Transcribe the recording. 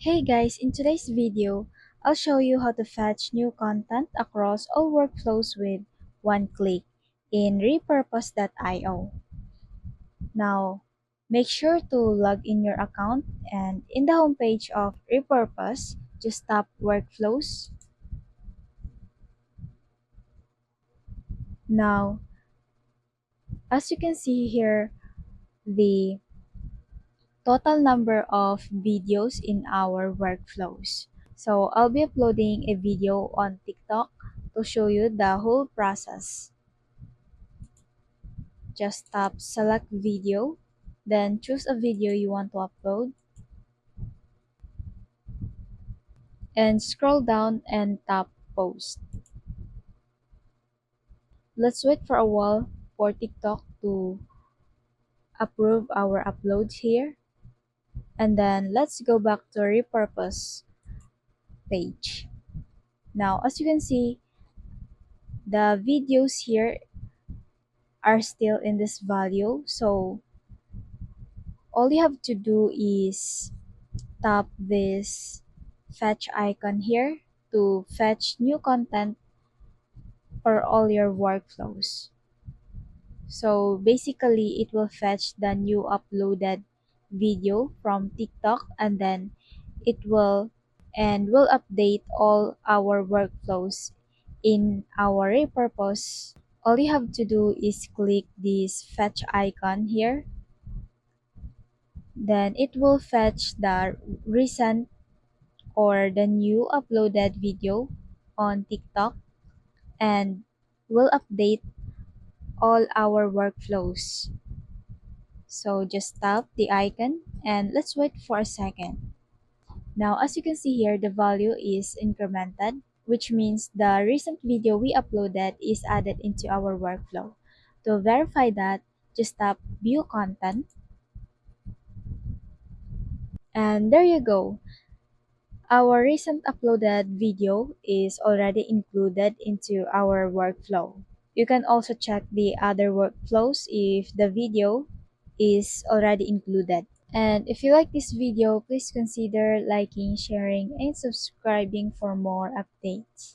Hey guys, in today's video, I'll show you how to fetch new content across all workflows with one click in repurpose.io. Now, make sure to log in your account and in the homepage of Repurpose, just tap Workflows. Now, as you can see here, the total number of videos in our workflows. So I'll be uploading a video on TikTok to show you the whole process. Just tap select video, then choose a video you want to upload, and scroll down and tap post. Let's wait for a while for TikTok to approve our uploads here. And then let's go back to repurpose page. Now, as you can see, the videos here are still in this value. So all you have to do is tap this fetch icon here to fetch new content for all your workflows. So basically, it will fetch the new uploaded video from TikTok and then it will update all our workflows in our repurpose. All you have to do is click this fetch icon here. Then it will fetch the recent or the new uploaded video on TikTok and will update all our workflows. So just tap the icon and let's wait for a second. Now as you can see here, the value is incremented, which means the recent video we uploaded is added into our workflow. To verify that, just tap view content and there you go. Our recent uploaded video is already included into our workflow. You can also check the other workflows if the video is already included. And if you like this video, please consider liking, sharing, and subscribing for more updates.